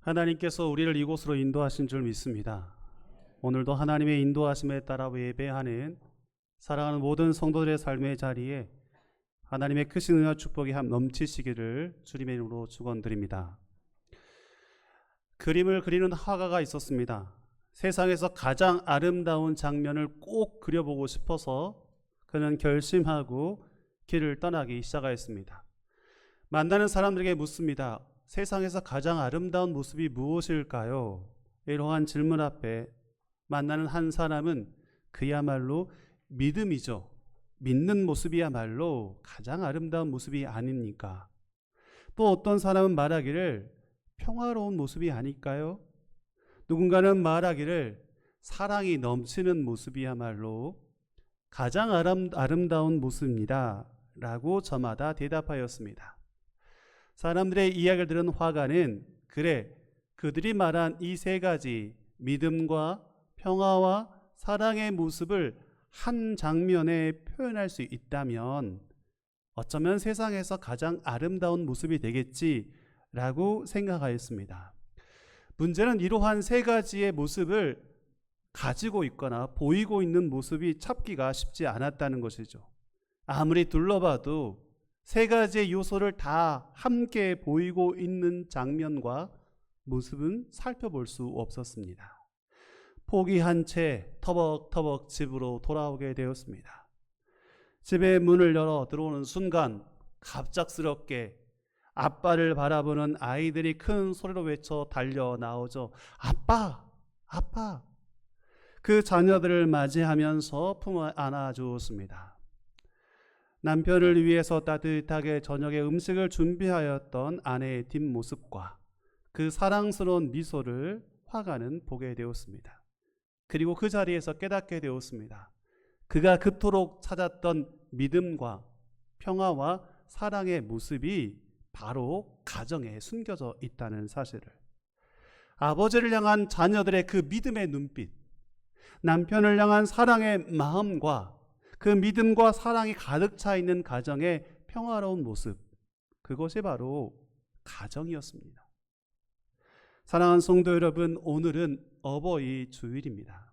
하나님께서 우리를 이곳으로 인도하신 줄 믿습니다. 오늘도 하나님의 인도하심에 따라 예배하는 사랑하는 모든 성도들의 삶의 자리에 하나님의 크신 은혜와 축복이 넘치시기를 주님의 이름으로 축원드립니다. 그림을 그리는 화가가 있었습니다. 세상에서 가장 아름다운 장면을 꼭 그려보고 싶어서 그는 결심하고 길을 떠나기 시작하였습니다. 만나는 사람들에게 묻습니다. 세상에서 가장 아름다운 모습이 무엇일까요? 이러한 질문 앞에 만나는 한 사람은 그야말로 믿음이죠. 믿는 모습이야말로 가장 아름다운 모습이 아닙니까? 또 어떤 사람은 말하기를 평화로운 모습이 아닐까요? 누군가는 말하기를 사랑이 넘치는 모습이야말로 가장 아름다운 모습입니다 라고 저마다 대답하였습니다. 사람들의 이야기를 들은 화가는 그래, 그들이 말한 이 세 가지 믿음과 평화와 사랑의 모습을 한 장면에 표현할 수 있다면 어쩌면 세상에서 가장 아름다운 모습이 되겠지라고 생각하였습니다. 문제는 이러한 세 가지의 모습을 가지고 있거나 보이고 있는 모습이 찾기가 쉽지 않았다는 것이죠. 아무리 둘러봐도 세 가지의 요소를 다 함께 보이고 있는 장면과 모습은 살펴볼 수 없었습니다. 포기한 채 터벅터벅 집으로 돌아오게 되었습니다. 집의 문을 열어 들어오는 순간 갑작스럽게 아빠를 바라보는 아이들이 큰 소리로 외쳐 달려 나오죠. 아빠! 아빠! 그 자녀들을 맞이하면서 품어 안아주었습니다. 남편을 위해서 따뜻하게 저녁에 음식을 준비하였던 아내의 뒷모습과 그 사랑스러운 미소를 화가는 보게 되었습니다. 그리고 그 자리에서 깨닫게 되었습니다. 그가 그토록 찾았던 믿음과 평화와 사랑의 모습이 바로 가정에 숨겨져 있다는 사실을, 아버지를 향한 자녀들의 그 믿음의 눈빛, 남편을 향한 사랑의 마음과 그 믿음과 사랑이 가득 차 있는 가정의 평화로운 모습, 그것이 바로 가정이었습니다. 사랑하는 성도 여러분, 오늘은 어버이 주일입니다.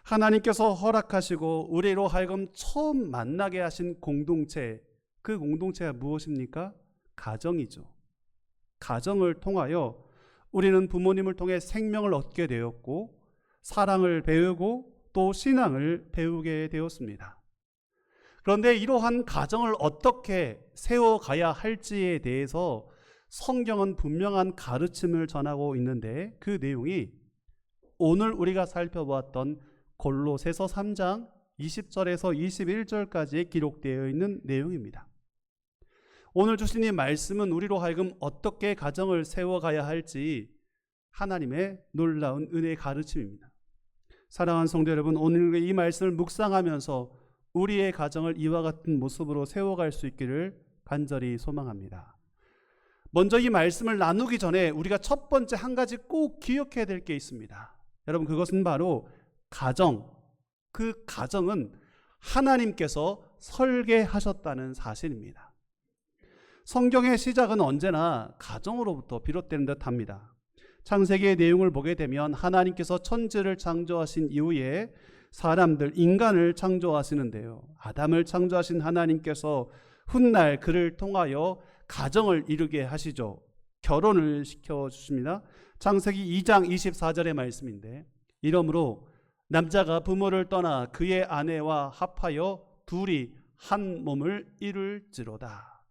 하나님께서 허락하시고 우리로 하여금 처음 만나게 하신 공동체, 그 공동체가 무엇입니까? 가정이죠. 가정을 통하여 우리는 부모님을 통해 생명을 얻게 되었고 사랑을 배우고 또 신앙을 배우게 되었습니다. 그런데 이러한 가정을 어떻게 세워가야 할지에 대해서 성경은 분명한 가르침을 전하고 있는데 그 내용이 오늘 우리가 살펴보았던 골로새서 3장 20절에서 21절까지 기록되어 있는 내용입니다. 오늘 주신 이 말씀은 우리로 하여금 어떻게 가정을 세워가야 할지 하나님의 놀라운 은혜의 가르침입니다. 사랑하는 성도 여러분, 오늘 이 말씀을 묵상하면서 우리의 가정을 이와 같은 모습으로 세워갈 수 있기를 간절히 소망합니다. 먼저 이 말씀을 나누기 전에 우리가 첫 번째 한 가지 꼭 기억해야 될 게 있습니다. 여러분, 그것은 바로 가정, 그 가정은 하나님께서 설계하셨다는 사실입니다. 성경의 시작은 언제나 가정으로부터 비롯되는 듯합니다. 창세기의 내용을 보게 되면 하나님께서 천지를 창조하신 이후에 사람들, 인간을 창조하시는데요. 아담을 창조하신 하나님께서 훗날 그를 통하여 가정을 이루게 하시죠. 결혼을 시켜주십니다. 창세기 2장 24절의 말씀인데, 이러므로 남자가 부모를 떠나 그의 아내와 합하여 둘이 한 몸을 이룰지로다.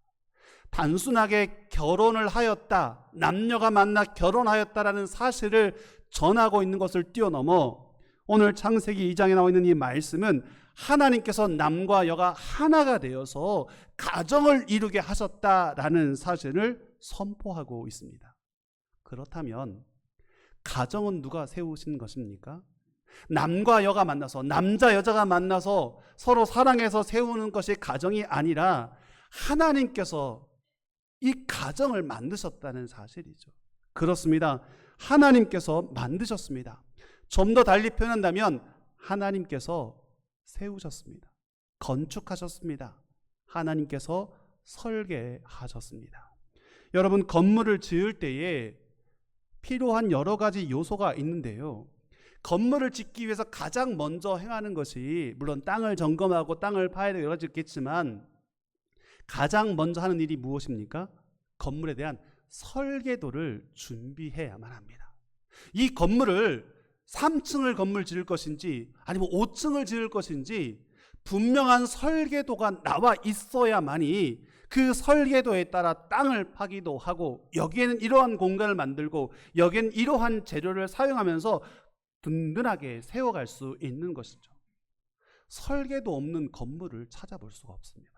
단순하게 결혼을 하였다, 남녀가 만나 결혼하였다라는 사실을 전하고 있는 것을 뛰어넘어 오늘 창세기 2장에 나와 있는 이 말씀은 하나님께서 남과 여가 하나가 되어서 가정을 이루게 하셨다라는 사실을 선포하고 있습니다. 그렇다면 가정은 누가 세우신 것입니까? 남과 여가 만나서, 남자 여자가 만나서 서로 사랑해서 세우는 것이 가정이 아니라 하나님께서 이 가정을 만드셨다는 사실이죠. 그렇습니다. 하나님께서 만드셨습니다. 좀 더 달리 표현한다면 하나님께서 세우셨습니다. 건축하셨습니다. 하나님께서 설계하셨습니다. 여러분, 건물을 지을 때에 필요한 여러 가지 요소가 있는데요. 건물을 짓기 위해서 가장 먼저 행하는 것이, 물론 땅을 점검하고 땅을 파야 되고 여러 가지 있겠지만, 가장 먼저 하는 일이 무엇입니까? 건물에 대한 설계도를 준비해야만 합니다. 이 건물을 3층을 건물 지을 것인지 아니면 5층을 지을 것인지 분명한 설계도가 나와 있어야만이 그 설계도에 따라 땅을 파기도 하고, 여기에는 이러한 공간을 만들고 여기에는 이러한 재료를 사용하면서 든든하게 세워갈 수 있는 것이죠. 설계도 없는 건물을 찾아볼 수가 없습니다.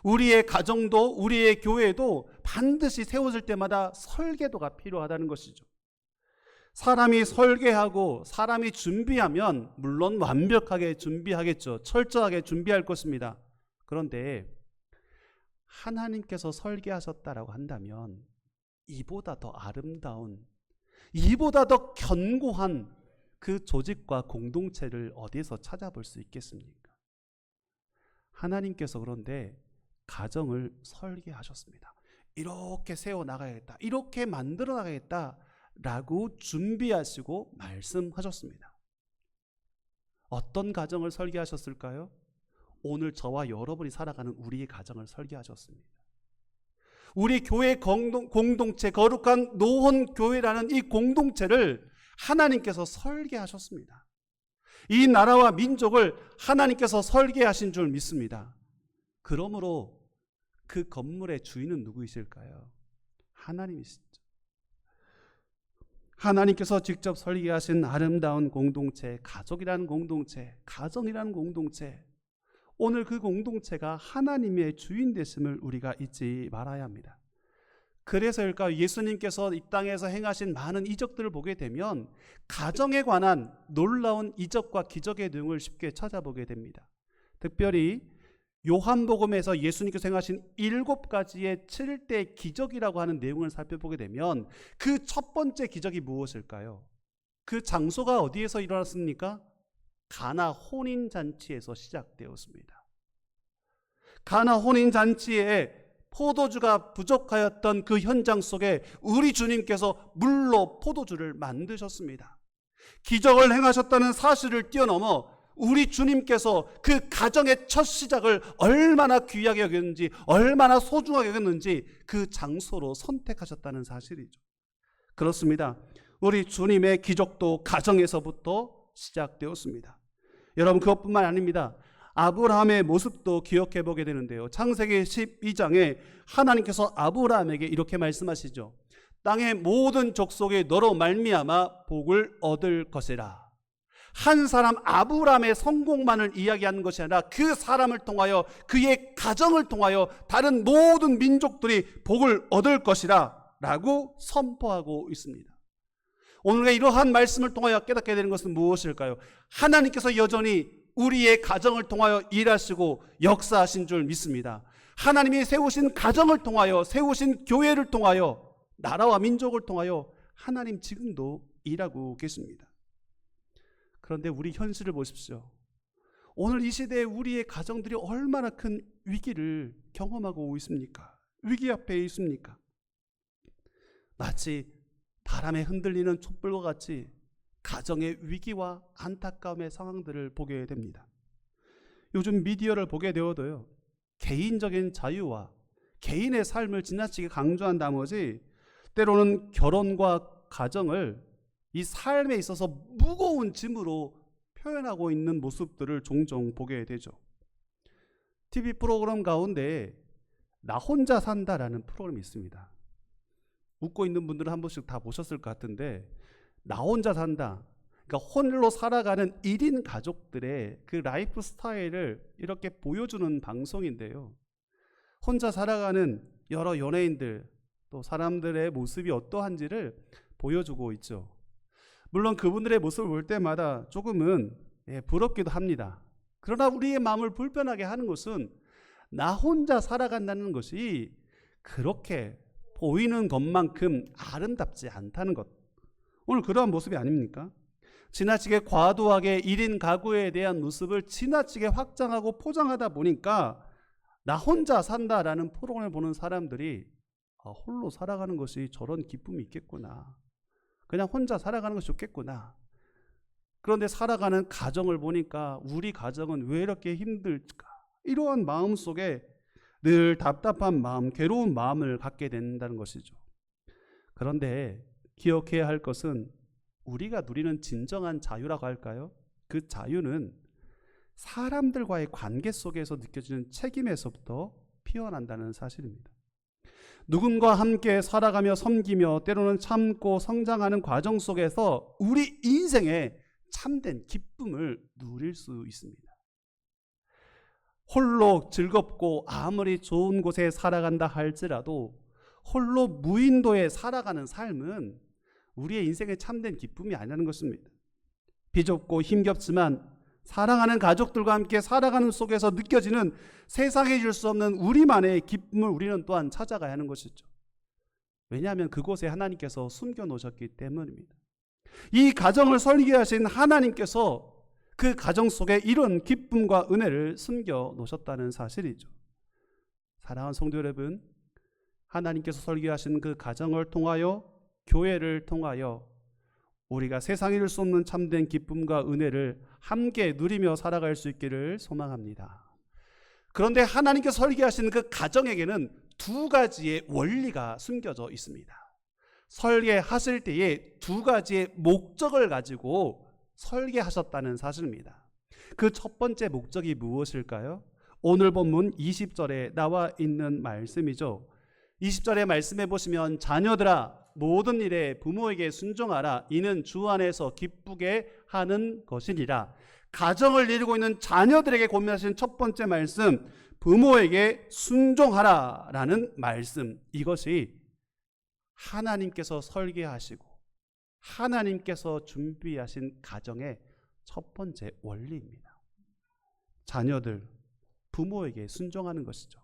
우리의 가정도 우리의 교회도 반드시 세워질 때마다 설계도가 필요하다는 것이죠. 사람이 설계하고 사람이 준비하면 물론 완벽하게 준비하겠죠. 철저하게 준비할 것입니다. 그런데 하나님께서 설계하셨다라고 한다면 이보다 더 아름다운, 이보다 더 견고한 그 조직과 공동체를 어디에서 찾아볼 수 있겠습니까? 하나님께서 그런데 가정을 설계하셨습니다. 이렇게 세워나가야겠다, 이렇게 만들어 나가겠다 라고 준비하시고 말씀하셨습니다. 어떤 가정을 설계하셨을까요? 오늘 저와 여러분이 살아가는 우리의 가정을 설계하셨습니다. 우리 교회 공동체, 거룩한 노혼교회라는 이 공동체를 하나님께서 설계하셨습니다. 이 나라와 민족을 하나님께서 설계하신 줄 믿습니다. 그러므로 그 건물의 주인은 누구이실까요? 하나님이시죠. 하나님께서 직접 설계하신 아름다운 공동체, 가족이라는 공동체, 가정이라는 공동체, 오늘 그 공동체가 하나님의 주인 되심을 우리가 잊지 말아야 합니다. 그래서일까요? 예수님께서 이 땅에서 행하신 많은 이적들을 보게 되면 가정에 관한 놀라운 이적과 기적의 내용을 쉽게 찾아보게 됩니다. 특별히 요한복음에서 예수님께서 행하신 7가지의 7대 기적이라고 하는 내용을 살펴보게 되면 그 첫 번째 기적이 무엇일까요? 그 장소가 어디에서 일어났습니까? 가나 혼인잔치에서 시작되었습니다. 가나 혼인잔치에 포도주가 부족하였던 그 현장 속에 우리 주님께서 물로 포도주를 만드셨습니다. 기적을 행하셨다는 사실을 뛰어넘어 우리 주님께서 그 가정의 첫 시작을 얼마나 귀하게 여겼는지, 얼마나 소중하게 여겼는지 그 장소로 선택하셨다는 사실이죠. 그렇습니다. 우리 주님의 기적도 가정에서부터 시작되었습니다. 여러분, 그것뿐만 아닙니다. 아브라함의 모습도 기억해 보게 되는데요. 창세기 12장에 하나님께서 아브라함에게 이렇게 말씀하시죠. 땅의 모든 족속이 너로 말미암아 복을 얻을 것이라. 한 사람 아브라함의 성공만을 이야기하는 것이 아니라 그 사람을 통하여, 그의 가정을 통하여 다른 모든 민족들이 복을 얻을 것이라 라고 선포하고 있습니다. 오늘 이러한 말씀을 통하여 깨닫게 되는 것은 무엇일까요? 하나님께서 여전히 우리의 가정을 통하여 일하시고 역사하신 줄 믿습니다. 하나님이 세우신 가정을 통하여, 세우신 교회를 통하여, 나라와 민족을 통하여 하나님 지금도 일하고 계십니다. 그런데 우리 현실을 보십시오. 오늘 이 시대에 우리의 가정들이 얼마나 큰 위기를 경험하고 있습니까? 위기 앞에 있습니까? 마치 바람에 흔들리는 촛불과 같이 가정의 위기와 안타까움의 상황들을 보게 됩니다. 요즘 미디어를 보게 되어도요, 개인적인 자유와 개인의 삶을 지나치게 강조한 나머지 때로는 결혼과 가정을 이 삶에 있어서 무거운 짐으로 표현하고 있는 모습들을 종종 보게 되죠. TV 프로그램 가운데 나 혼자 산다라는 프로그램이 있습니다. 웃고 있는 분들은 한 번씩 다 보셨을 것 같은데, 나 혼자 산다, 그러니까 홀로 살아가는 1인 가족들의 그 라이프 스타일을 이렇게 보여주는 방송인데요. 혼자 살아가는 여러 연예인들, 또 사람들의 모습이 어떠한지를 보여주고 있죠. 물론 그분들의 모습을 볼 때마다 조금은 부럽기도 합니다. 그러나 우리의 마음을 불편하게 하는 것은 나 혼자 살아간다는 것이 그렇게 보이는 것만큼 아름답지 않다는 것. 오늘 그러한 모습이 아닙니까? 지나치게 과도하게 1인 가구에 대한 모습을 지나치게 확장하고 포장하다 보니까 나 혼자 산다라는 프로그램을 보는 사람들이 홀로 살아가는 것이 저런 기쁨이 있겠구나, 그냥 혼자 살아가는 것이 좋겠구나. 그런데 살아가는 가정을 보니까 우리 가정은 왜 이렇게 힘들까? 이러한 마음 속에 늘 답답한 마음, 괴로운 마음을 갖게 된다는 것이죠. 그런데 기억해야 할 것은 우리가 누리는 진정한 자유라고 할까요? 그 자유는 사람들과의 관계 속에서 느껴지는 책임에서부터 피어난다는 사실입니다. 누군가 함께 살아가며 섬기며 때로는 참고 성장하는 과정 속에서 우리 인생에 참된 기쁨을 누릴 수 있습니다. 홀로 즐겁고 아무리 좋은 곳에 살아간다 할지라도 홀로 무인도에 살아가는 삶은 우리의 인생의 참된 기쁨이 아니라는 것입니다. 비좁고 힘겹지만 사랑하는 가족들과 함께 살아가는 속에서 느껴지는 세상에 줄 수 없는 우리만의 기쁨을 우리는 또한 찾아가야 하는 것이죠. 왜냐하면 그곳에 하나님께서 숨겨 놓으셨기 때문입니다. 이 가정을 설계하신 하나님께서 그 가정 속에 이런 기쁨과 은혜를 숨겨 놓으셨다는 사실이죠. 사랑하는 성도 여러분, 하나님께서 설계하신 그 가정을 통하여, 교회를 통하여 우리가 세상에 줄 수 없는 참된 기쁨과 은혜를 함께 누리며 살아갈 수 있기를 소망합니다. 그런데 하나님께서 설계하신 그 가정에게는 두 가지의 원리가 숨겨져 있습니다. 설계하실 때에 두 가지의 목적을 가지고 설계하셨다는 사실입니다. 그 첫 번째 목적이 무엇일까요? 오늘 본문 20절에 나와 있는 말씀이죠. 20절의 말씀해 보시면 자녀들아 모든 일에 부모에게 순종하라. 이는 주 안에서 기쁘게 하는 것이니라. 가정을 이루고 있는 자녀들에게 고민하신 첫 번째 말씀, 부모에게 순종하라 라는 말씀, 이것이 하나님께서 설계하시고 하나님께서 준비하신 가정의 첫 번째 원리입니다. 자녀들, 부모에게 순종하는 것이죠.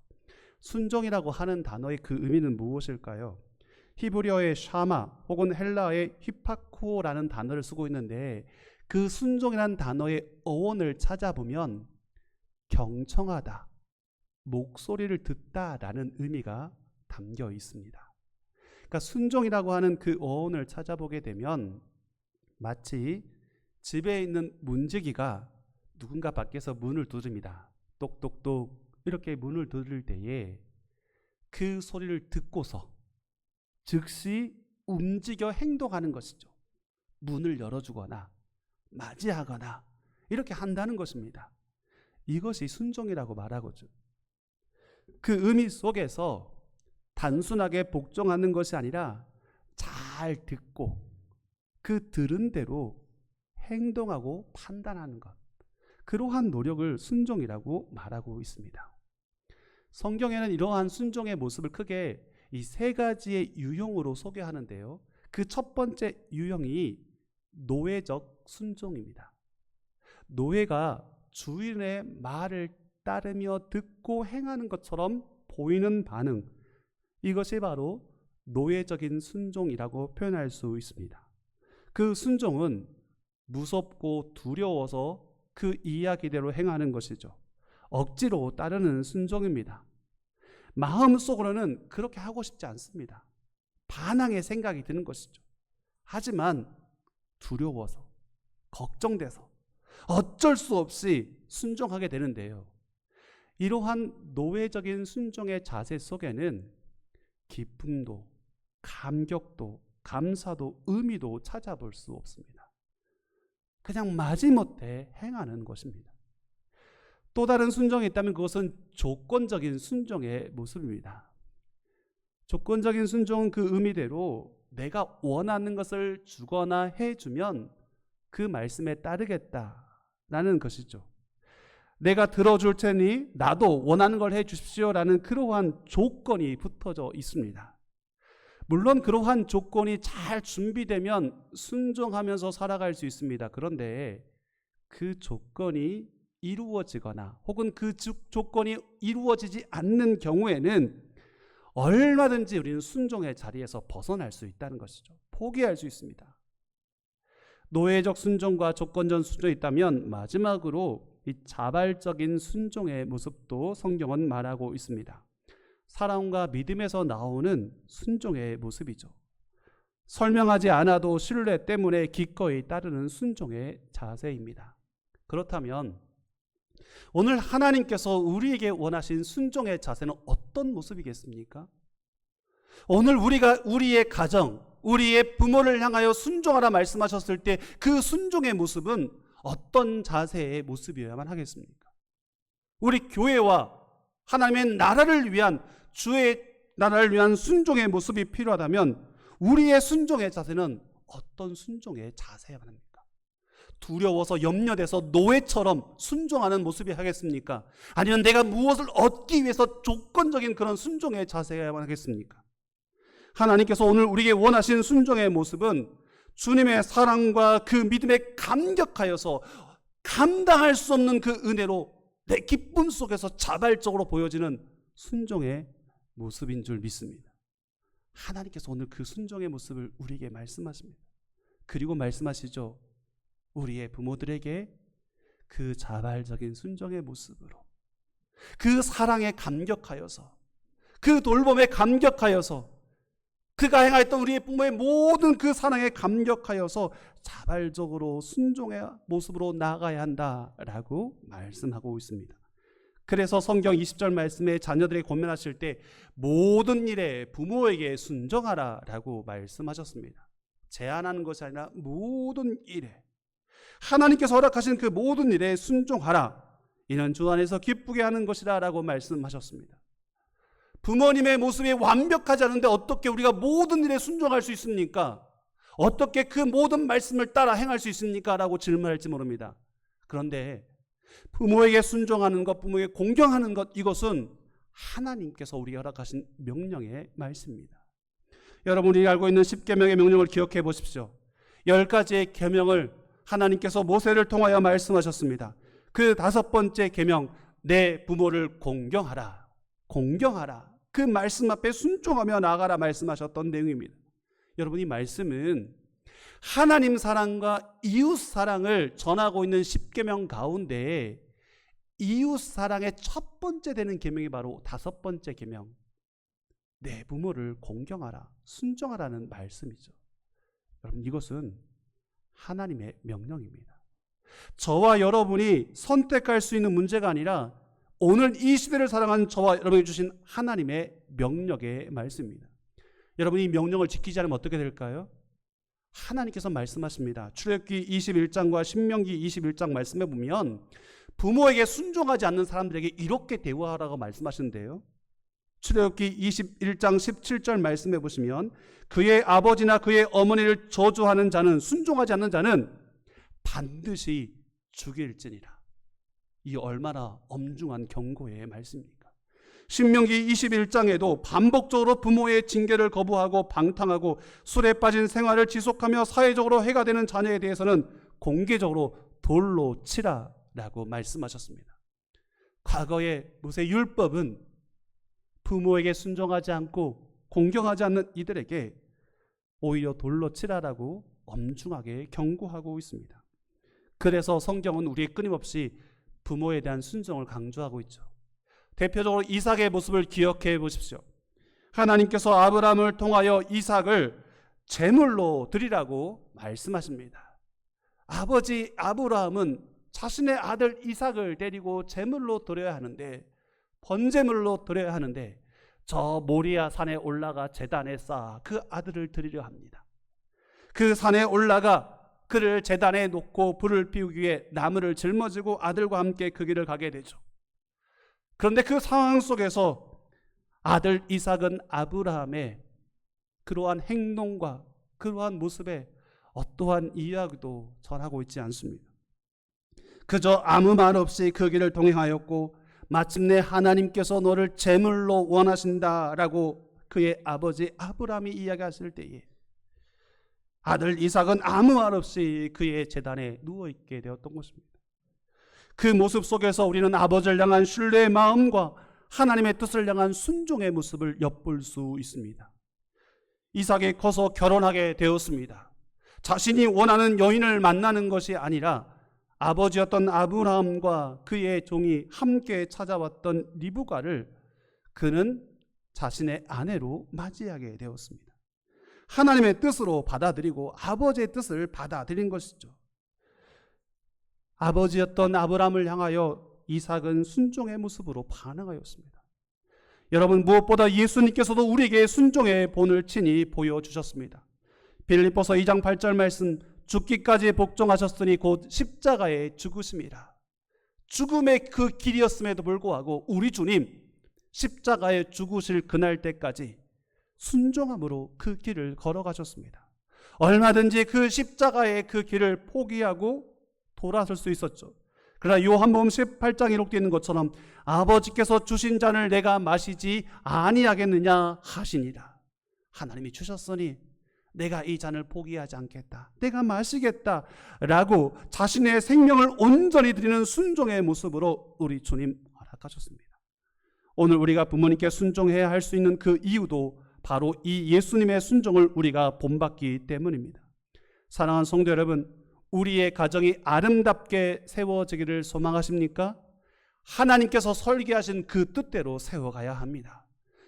순종이라고 하는 단어의 그 의미는 무엇일까요? 히브리어의 샤마 혹은 헬라어의 히파쿠오라는 단어를 쓰고 있는데 그 순종이라는 단어의 어원을 찾아보면 경청하다, 목소리를 듣다라는 의미가 담겨 있습니다. 그러니까 순종이라고 하는 그 어원을 찾아보게 되면 마치 집에 있는 문지기가 누군가 밖에서 문을 두드립니다. 똑똑똑 이렇게 문을 두드릴 때에 그 소리를 듣고서 즉시 움직여 행동하는 것이죠. 문을 열어주거나 맞이하거나 이렇게 한다는 것입니다. 이것이 순종이라고 말하거든요. 그 의미 속에서 단순하게 복종하는 것이 아니라 잘 듣고 그 들은 대로 행동하고 판단하는 것, 그러한 노력을 순종이라고 말하고 있습니다. 성경에는 이러한 순종의 모습을 크게 이 세 가지의 유형으로 소개하는데요. 그 첫 번째 유형이 노예적 순종입니다. 노예가 주인의 말을 따르며 듣고 행하는 것처럼 보이는 반응, 이것이 바로 노예적인 순종이라고 표현할 수 있습니다. 그 순종은 무섭고 두려워서 그 이야기대로 행하는 것이죠. 억지로 따르는 순종입니다. 마음속으로는 그렇게 하고 싶지 않습니다. 반항의 생각이 드는 것이죠. 하지만 두려워서, 걱정돼서 어쩔 수 없이 순종하게 되는데요. 이러한 노예적인 순종의 자세 속에는 기쁨도, 감격도, 감사도, 의미도 찾아볼 수 없습니다. 그냥 마지못해 행하는 것입니다. 또 다른 순종이 있다면 그것은 조건적인 순종의 모습입니다. 조건적인 순종은 그 의미대로 내가 원하는 것을 주거나 해주면 그 말씀에 따르겠다라는 것이죠. 내가 들어줄 테니 나도 원하는 걸 해주십시오라는 그러한 조건이 붙어져 있습니다. 물론 그러한 조건이 잘 준비되면 순종하면서 살아갈 수 있습니다. 그런데 그 조건이 이루어지거나 혹은 그 조건이 이루어지지 않는 경우에는 얼마든지 우리는 순종의 자리에서 벗어날 수 있다는 것이죠. 포기할 수 있습니다. 노예적 순종과 조건적 순종이 있다면 마지막으로 이 자발적인 순종의 모습도 성경은 말하고 있습니다. 사랑과 믿음에서 나오는 순종의 모습이죠. 설명하지 않아도 신뢰 때문에 기꺼이 따르는 순종의 자세입니다. 그렇다면 오늘 하나님께서 우리에게 원하신 순종의 자세는 어떤 모습이겠습니까? 오늘 우리가 우리의 가정, 우리의 부모를 향하여 순종하라 말씀하셨을 때 그 순종의 모습은 어떤 자세의 모습이어야만 하겠습니까? 우리 교회와 하나님의 나라를 위한, 주의 나라를 위한 순종의 모습이 필요하다면 우리의 순종의 자세는 어떤 순종의 자세야만 합니까? 두려워서 염려돼서 노예처럼 순종하는 모습이 하겠습니까? 아니면 내가 무엇을 얻기 위해서 조건적인 그런 순종의 자세야만 하겠습니까? 하나님께서 오늘 우리에게 원하신 순종의 모습은 주님의 사랑과 그 믿음에 감격하여서 감당할 수 없는 그 은혜로 내 기쁨 속에서 자발적으로 보여지는 순종의 모습인 줄 믿습니다. 하나님께서 오늘 그 순종의 모습을 우리에게 말씀하십니다. 그리고 말씀하시죠. 우리의 부모들에게 그 자발적인 순종의 모습으로, 그 사랑에 감격하여서, 그 돌봄에 감격하여서, 그가 행하였던 우리의 부모의 모든 그 사랑에 감격하여서 자발적으로 순종의 모습으로 나아가야 한다라고 말씀하고 있습니다. 그래서 성경 20절 말씀에 자녀들이 고민하실 때 모든 일에 부모에게 순종하라라고 말씀하셨습니다. 제한하는 것이 아니라 모든 일에, 하나님께서 허락하신 그 모든 일에 순종하라. 이는 주 안에서 기쁘게 하는 것이다 라고 말씀하셨습니다. 부모님의 모습이 완벽하지 않은데 어떻게 우리가 모든 일에 순종할 수 있습니까? 어떻게 그 모든 말씀을 따라 행할 수 있습니까? 라고 질문할지 모릅니다. 그런데 부모에게 순종하는 것, 부모에게 공경하는 것, 이것은 하나님께서 우리에게 허락하신 명령의 말씀입니다. 여러분이 알고 있는 10계명의 명령을 기억해 보십시오. 10가지의 계명을 하나님께서 모세를 통하여 말씀하셨습니다. 그 5번째 계명, 내 부모를 공경하라. 공경하라. 그 말씀 앞에 순종하며 나아가라 말씀하셨던 내용입니다. 여러분, 이 말씀은 하나님 사랑과 이웃 사랑을 전하고 있는 10계명 가운데 이웃 사랑의 첫 번째 되는 계명이 바로 5번째 계명, 내 부모를 공경하라, 순종하라는 말씀이죠. 여러분, 이것은 하나님의 명령입니다. 저와 여러분이 선택할 수 있는 문제가 아니라 오늘 이 시대를 살아가는 저와 여러분이 주신 하나님의 명령의 말씀입니다. 여러분이 이 명령을 지키지 않으면 어떻게 될까요? 하나님께서 말씀하십니다. 출애굽기 21장과 신명기 21장 말씀해 보면 부모에게 순종하지 않는 사람들에게 이렇게 대우하라고 말씀하시는데요. 출애굽기 21장 17절 말씀해 보시면 그의 아버지나 그의 어머니를 저주하는 자는, 순종하지 않는 자는 반드시 죽일지니라. 이 얼마나 엄중한 경고의 말씀입니까? 신명기 21장에도 반복적으로 부모의 징계를 거부하고 방탕하고 술에 빠진 생활을 지속하며 사회적으로 해가 되는 자녀에 대해서는 공개적으로 돌로 치라라고 말씀하셨습니다. 과거의 모세 율법은 부모에게 순종하지 않고 공경하지 않는 이들에게 오히려 돌로 치라라고 엄중하게 경고하고 있습니다. 그래서 성경은 우리의 끊임없이 부모에 대한 순종을 강조하고 있죠. 대표적으로 이삭의 모습을 기억해 보십시오. 하나님께서 아브라함을 통하여 이삭을 제물로 드리라고 말씀하십니다. 아버지 아브라함은 자신의 아들 이삭을 데리고 제물로 드려야 하는데, 번제물로 드려야 하는데 저 모리아 산에 올라가 제단에 쌓아 그 아들을 드리려 합니다. 그 산에 올라가 그를 제단에 놓고 불을 피우기 위해 나무를 짊어지고 아들과 함께 그 길을 가게 되죠. 그런데 그 상황 속에서 아들 이삭은 아브라함의 그러한 행동과 그러한 모습에 어떠한 이야기도 전하고 있지 않습니다. 그저 아무 말 없이 그 길을 동행하였고 마침내 하나님께서 너를 제물로 원하신다라고 그의 아버지 아브라함이 이야기하실 때에 아들 이삭은 아무 말 없이 그의 제단에 누워있게 되었던 것입니다. 그 모습 속에서 우리는 아버지를 향한 신뢰의 마음과 하나님의 뜻을 향한 순종의 모습을 엿볼 수 있습니다. 이삭이 커서 결혼하게 되었습니다. 자신이 원하는 여인을 만나는 것이 아니라 아버지였던 아브라함과 그의 종이 함께 찾아왔던 리브가를 그는 자신의 아내로 맞이하게 되었습니다. 하나님의 뜻으로 받아들이고 아버지의 뜻을 받아들인 것이죠. 아버지였던 아브라함을 향하여 이삭은 순종의 모습으로 반응하였습니다. 여러분, 무엇보다 예수님께서도 우리에게 순종의 본을 친히 보여주셨습니다. 빌립보서 2장 8절 말씀, 죽기까지 복종하셨으니 곧 십자가의 죽으심이라. 죽음의 그 길이었음에도 불구하고 우리 주님 십자가에 죽으실 그날 때까지 순종함으로 그 길을 걸어가셨습니다. 얼마든지 그 십자가의 그 길을 포기하고 돌아설 수 있었죠. 그러나 요한복음 18장에 기록되어 있는 것처럼 아버지께서 주신 잔을 내가 마시지 아니하겠느냐 하시니라. 하나님이 주셨으니 내가 이 잔을 포기하지 않겠다, 내가 마시겠다 라고 자신의 생명을 온전히 드리는 순종의 모습으로 우리 주님 허락하셨습니다. 오늘 우리가 부모님께 순종해야 할 수 있는 그 이유도 바로 이 예수님의 순종을 우리가 본받기 때문입니다. 사랑하는 성도 여러분, 우리의 가정이 아름답게 세워지기를 소망하십니까? 하나님께서 설계하신 그 뜻대로 세워가야 합니다.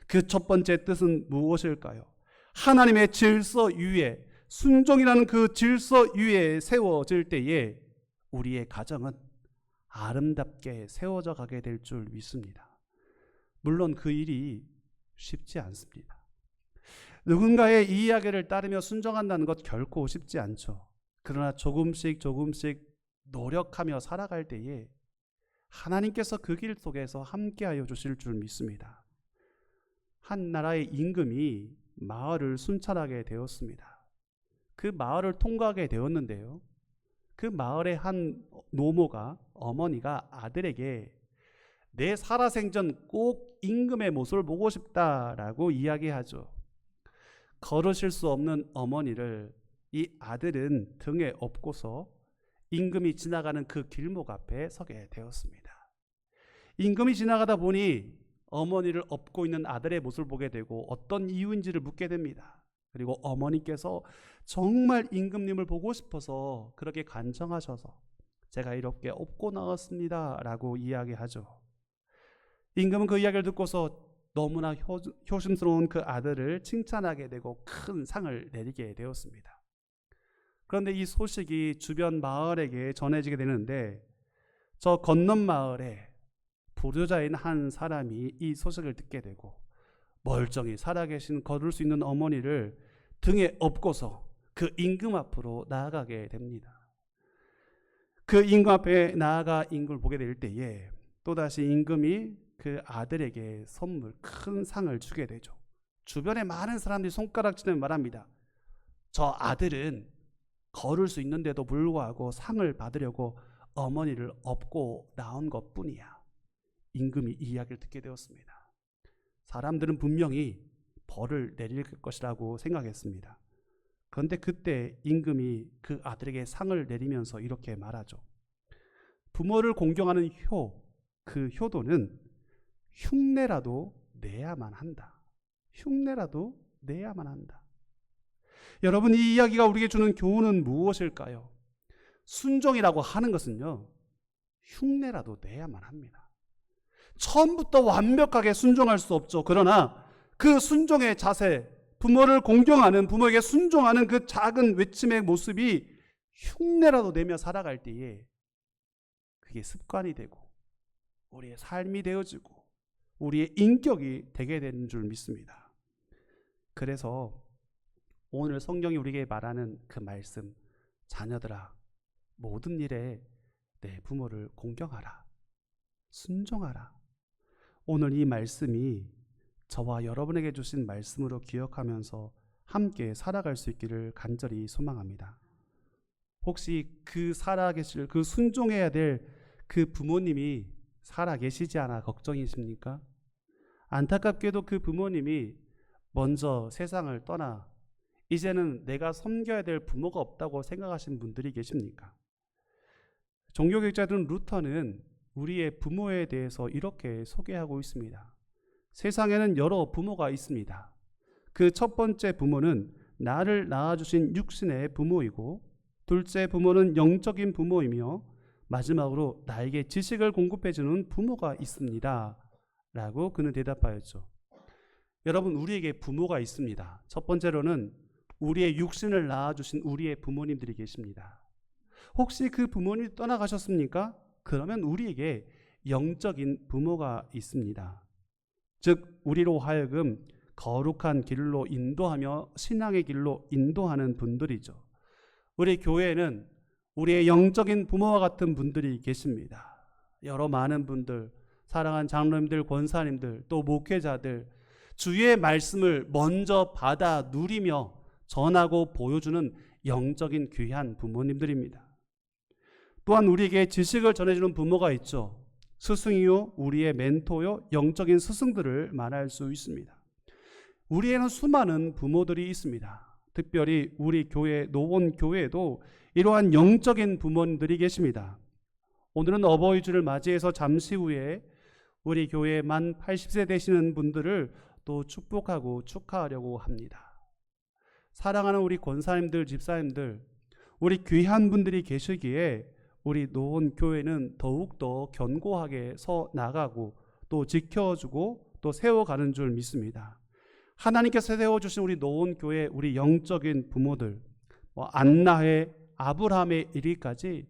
그 첫 번째 뜻은 무엇일까요? 하나님의 질서 위에, 순종이라는 그 질서 위에 세워질 때에 우리의 가정은 아름답게 세워져 가게 될 줄 믿습니다. 물론 그 일이 쉽지 않습니다. 누군가의 이 이야기를 따르며 순종한다는 것 결코 쉽지 않죠. 그러나 조금씩 노력하며 살아갈 때에 하나님께서 그 길 속에서 함께하여 주실 줄 믿습니다. 한 나라의 임금이 마을을 순찰하게 되었습니다. 그 마을을 통과하게 되었는데요, 그 마을의 한 노모가, 어머니가 아들에게 내 살아생전 꼭 임금의 모습을 보고 싶다라고 이야기하죠. 걸으실 수 없는 어머니를 이 아들은 등에 업고서 임금이 지나가는 그 길목 앞에 서게 되었습니다. 임금이 지나가다 보니 어머니를 업고 있는 아들의 모습을 보게 되고 어떤 이유인지를 묻게 됩니다. 그리고 어머니께서 정말 임금님을 보고 싶어서 그렇게 간청하셔서 제가 이렇게 업고 나왔습니다 라고 이야기하죠. 임금은 그 이야기를 듣고서 너무나 효심스러운 그 아들을 칭찬하게 되고 큰 상을 내리게 되었습니다. 그런데 이 소식이 주변 마을에게 전해지게 되는데 저 건넌 마을에 부르자인 한 사람이 이 소식을 듣게 되고 멀쩡히 살아계신 걸을 수 있는 어머니를 등에 업고서 그 임금 앞으로 나아가게 됩니다. 그 임금 앞에 나아가 임금을 보게 될 때에 또다시 임금이 그 아들에게 선물, 큰 상을 주게 되죠. 주변에 많은 사람들이 손가락질을 말합니다. 저 아들은 걸을 수 있는데도 불구하고 상을 받으려고 어머니를 업고 나온 것뿐이야. 임금이 이 이야기를 듣게 되었습니다. 사람들은 분명히 벌을 내릴 것이라고 생각했습니다. 그런데 그때 임금이 그 아들에게 상을 내리면서 이렇게 말하죠. 부모를 공경하는 그 효도는 흉내라도 내야만 한다. 흉내라도 내야만 한다. 여러분, 이 이야기가 우리에게 주는 교훈은 무엇일까요? 순종이라고 하는 것은요, 흉내라도 내야만 합니다. 처음부터 완벽하게 순종할 수 없죠. 그러나 그 순종의 자세, 부모를 공경하는, 부모에게 순종하는 그 작은 외침의 모습이 흉내라도 내며 살아갈 때에 그게 습관이 되고 우리의 삶이 되어지고 우리의 인격이 되게 되는 줄 믿습니다. 그래서 오늘 성경이 우리에게 말하는 그 말씀, 자녀들아 모든 일에 내 부모를 공경하라, 순종하라. 오늘 이 말씀이 저와 여러분에게 주신 말씀으로 기억하면서 함께 살아갈 수 있기를 간절히 소망합니다. 혹시 그 살아계실, 그 순종해야 될 그 부모님이 살아계시지 않아 걱정이십니까? 안타깝게도 그 부모님이 먼저 세상을 떠나 이제는 내가 섬겨야 될 부모가 없다고 생각하시는 분들이 계십니까? 종교개혁자들은 루터는 우리의 부모에 대해서 이렇게 소개하고 있습니다. 세상에는 여러 부모가 있습니다. 그 첫 번째 부모는 나를 낳아주신 육신의 부모이고, 둘째 부모는 영적인 부모이며, 마지막으로 나에게 지식을 공급해주는 부모가 있습니다 라고 그는 대답하였죠. 여러분, 우리에게 부모가 있습니다. 첫 번째로는 우리의 육신을 낳아주신 우리의 부모님들이 계십니다. 혹시 그 부모님이 떠나가셨습니까? 그러면 우리에게 영적인 부모가 있습니다. 즉 우리로 하여금 거룩한 길로 인도하며 신앙의 길로 인도하는 분들이죠. 우리 교회에는 우리의 영적인 부모와 같은 분들이 계십니다. 여러 많은 분들, 사랑하는 장로님들, 권사님들, 또 목회자들, 주의 말씀을 먼저 받아 누리며 전하고 보여주는 영적인 귀한 부모님들입니다. 또한 우리에게 지식을 전해주는 부모가 있죠. 스승이요, 우리의 멘토요, 영적인 스승들을 말할 수 있습니다. 우리에는 수많은 부모들이 있습니다. 특별히 우리 교회, 노원 교회에도 이러한 영적인 부모님들이 계십니다. 오늘은 어버이 주를 맞이해서 잠시 후에 우리 교회 만 80세 되시는 분들을 또 축복하고 축하하려고 합니다. 사랑하는 우리 권사님들, 집사님들, 우리 귀한 분들이 계시기에 우리 노원 교회는 더욱더 견고하게 서 나가고 또 지켜주고 또 세워가는 줄 믿습니다. 하나님께서 세워주신 우리 노원 교회, 우리 영적인 부모들, 안나의, 아브라함의 이리까지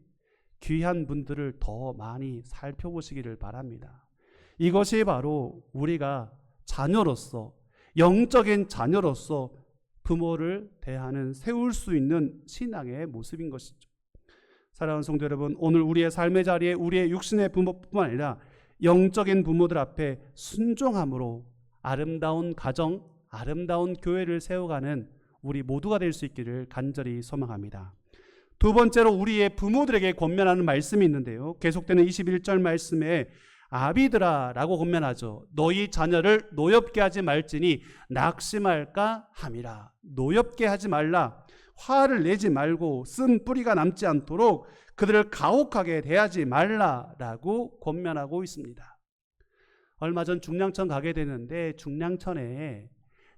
귀한 분들을 더 많이 살펴보시기를 바랍니다. 이것이 바로 우리가 자녀로서, 영적인 자녀로서 부모를 대하는, 세울 수 있는 신앙의 모습인 것이죠. 사랑하는 성도 여러분, 오늘 우리의 삶의 자리에 우리의 육신의 부모뿐만 아니라 영적인 부모들 앞에 순종함으로 아름다운 가정, 아름다운 교회를 세워가는 우리 모두가 될 수 있기를 간절히 소망합니다. 두 번째로 우리의 부모들에게 권면하는 말씀이 있는데요. 계속되는 21절 말씀에 아비들아 라고 권면하죠. 너희 자녀를 노엽게 하지 말지니 낙심할까 함이라. 노엽게 하지 말라. 화를 내지 말고 쓴 뿌리가 남지 않도록 그들을 가혹하게 대하지 말라라고 권면하고 있습니다. 얼마 전 중량천 가게 되는데 중량천에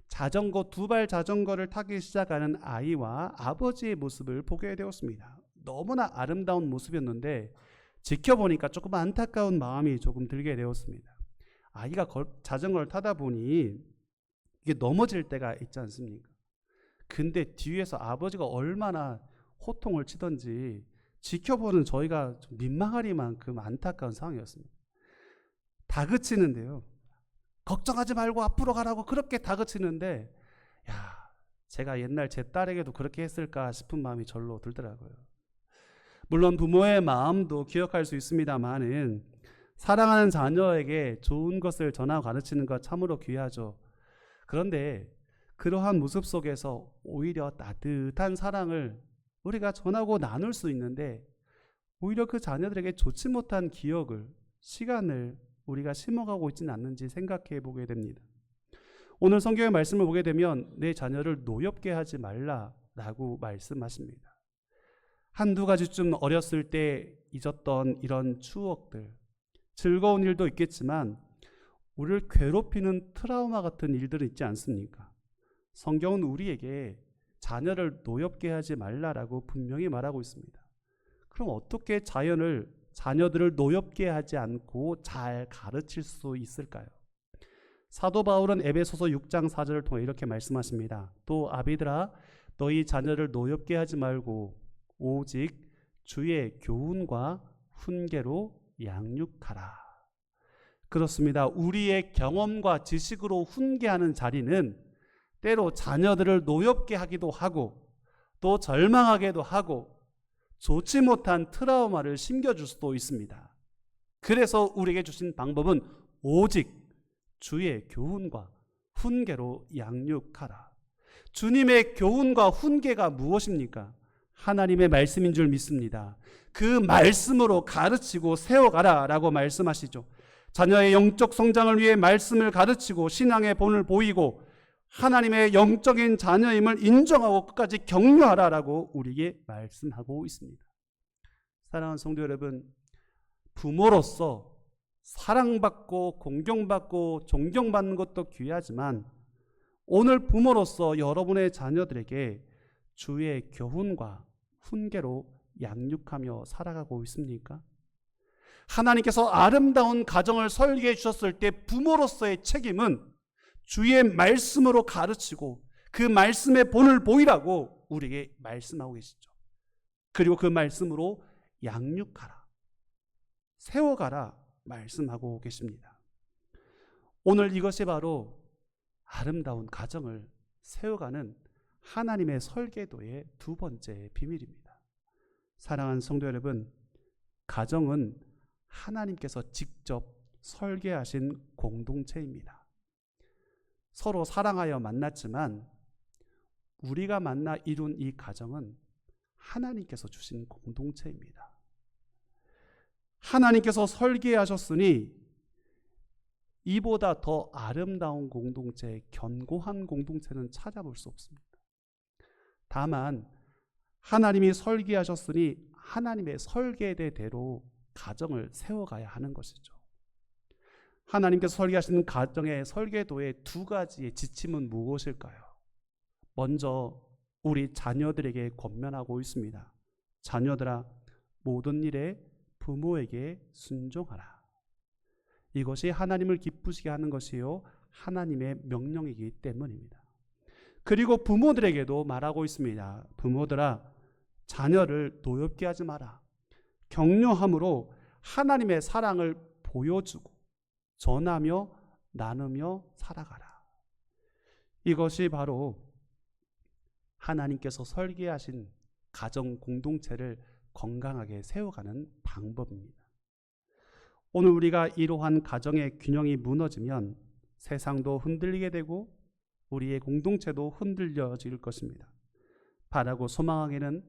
자전거, 두발 자전거를 타기 시작하는 아이와 아버지의 모습을 보게 되었습니다. 너무나 아름다운 모습이었는데 지켜보니까 조금 안타까운 마음이 조금 들게 되었습니다. 아이가 자전거를 타다 보니 이게 넘어질 때가 있지 않습니까? 근데 뒤에서 아버지가 얼마나 호통을 치던지 지켜보는 저희가 좀 민망하리만큼 안타까운 상황이었습니다. 다그치는데요. 걱정하지 말고 앞으로 가라고 그렇게 다그치는데, 제가 옛날 제 딸에게도 그렇게 했을까 싶은 마음이 절로 들더라고요. 물론 부모의 마음도 기억할 수 있습니다만은 사랑하는 자녀에게 좋은 것을 전하고 가르치는 것 참으로 귀하죠. 그런데 그러한 모습 속에서 오히려 따뜻한 사랑을 우리가 전하고 나눌 수 있는데 오히려 그 자녀들에게 좋지 못한 기억을, 시간을 우리가 심어가고 있지는 않는지 생각해 보게 됩니다. 오늘 성경의 말씀을 보게 되면 내 자녀를 노엽게 하지 말라라고 말씀하십니다. 한두 가지쯤 어렸을 때 잊었던 이런 추억들, 즐거운 일도 있겠지만 우리를 괴롭히는 트라우마 같은 일들은 있지 않습니까? 성경은 우리에게 자녀를 노엽게 하지 말라라고 분명히 말하고 있습니다. 그럼 어떻게 자녀들을 노엽게 하지 않고 잘 가르칠 수 있을까요? 사도 바울은 에베소서 6장 4절을 통해 이렇게 말씀하십니다. 또 아비들아 너희 자녀를 노엽게 하지 말고 오직 주의 교훈과 훈계로 양육하라. 그렇습니다. 우리의 경험과 지식으로 훈계하는 자리는 때로 자녀들을 노엽게 하기도 하고 또 절망하게도 하고 좋지 못한 트라우마를 심겨줄 수도 있습니다. 그래서 우리에게 주신 방법은 오직 주의 교훈과 훈계로 양육하라. 주님의 교훈과 훈계가 무엇입니까? 하나님의 말씀인 줄 믿습니다. 그 말씀으로 가르치고 세워가라 라고 말씀하시죠. 자녀의 영적 성장을 위해 말씀을 가르치고 신앙의 본을 보이고 하나님의 영적인 자녀임을 인정하고 끝까지 격려하라라고 우리에게 말씀하고 있습니다. 사랑하는 성도 여러분, 부모로서 사랑받고 공경받고 존경받는 것도 귀하지만 오늘 부모로서 여러분의 자녀들에게 주의 교훈과 훈계로 양육하며 살아가고 있습니까? 하나님께서 아름다운 가정을 설계해 주셨을 때 부모로서의 책임은 주의 말씀으로 가르치고 그 말씀의 본을 보이라고 우리에게 말씀하고 계시죠. 그리고 그 말씀으로 양육하라, 세워가라 말씀하고 계십니다. 오늘 이것이 바로 아름다운 가정을 세워가는 하나님의 설계도의 두 번째 비밀입니다. 사랑하는 성도 여러분, 가정은 하나님께서 직접 설계하신 공동체입니다. 서로 사랑하여 만났지만 우리가 만나 이룬 이 가정은 하나님께서 주신 공동체입니다. 하나님께서 설계하셨으니 이보다 더 아름다운 공동체, 견고한 공동체는 찾아볼 수 없습니다. 다만 하나님이 설계하셨으니 하나님의 설계대로 가정을 세워가야 하는 것이죠. 하나님께서 설계하시는 가정의 설계도의 두 가지의 지침은 무엇일까요? 먼저 우리 자녀들에게 권면하고 있습니다. 자녀들아, 모든 일에 부모에게 순종하라. 이것이 하나님을 기쁘시게 하는 것이요, 하나님의 명령이기 때문입니다. 그리고 부모들에게도 말하고 있습니다. 부모들아, 자녀를 노엽게 하지 마라. 격려함으로 하나님의 사랑을 보여주고 전하며 나누며 살아가라. 이것이 바로 하나님께서 설계하신 가정 공동체를 건강하게 세워가는 방법입니다. 오늘 우리가 이러한 가정의 균형이 무너지면 세상도 흔들리게 되고 우리의 공동체도 흔들려질 것입니다. 바라고 소망하기는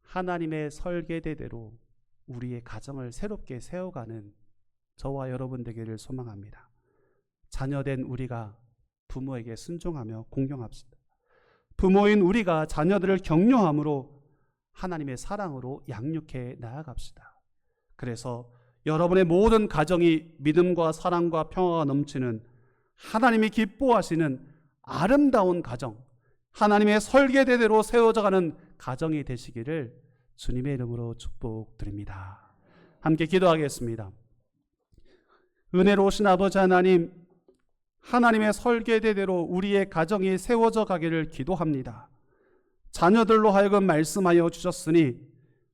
하나님의 설계대로 우리의 가정을 새롭게 세워가는 저와 여러분 되기를 소망합니다. 자녀된 우리가 부모에게 순종하며 공경합시다. 부모인 우리가 자녀들을 격려함으로 하나님의 사랑으로 양육해 나아갑시다. 그래서 여러분의 모든 가정이 믿음과 사랑과 평화가 넘치는 하나님이 기뻐하시는 아름다운 가정, 하나님의 설계대로 세워져가는 가정이 되시기를 주님의 이름으로 축복드립니다. 함께 기도하겠습니다. 은혜로우신 아버지 하나님, 하나님의 설계대로 우리의 가정이 세워져 가기를 기도합니다. 자녀들로 하여금 말씀하여 주셨으니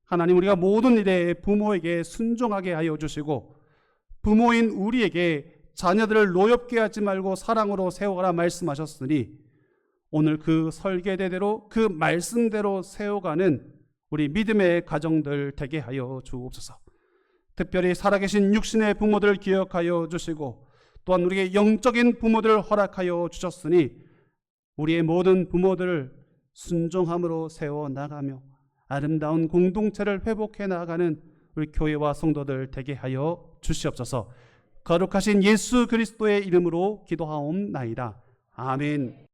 하나님, 우리가 모든 일에 부모에게 순종하게 하여 주시고 부모인 우리에게 자녀들을 노엽게 하지 말고 사랑으로 세워가라 말씀하셨으니 오늘 그 설계대로 그 말씀대로 세워가는 우리 믿음의 가정들 되게 하여 주옵소서. 특별히 살아계신 육신의 부모들을 기억하여 주시고 또한 우리에게 영적인 부모들을 허락하여 주셨으니 우리의 모든 부모들을 순종함으로 세워나가며 아름다운 공동체를 회복해 나가는 우리 교회와 성도들 되게 하여 주시옵소서. 거룩하신 예수 그리스도의 이름으로 기도하옵나이다. 아멘.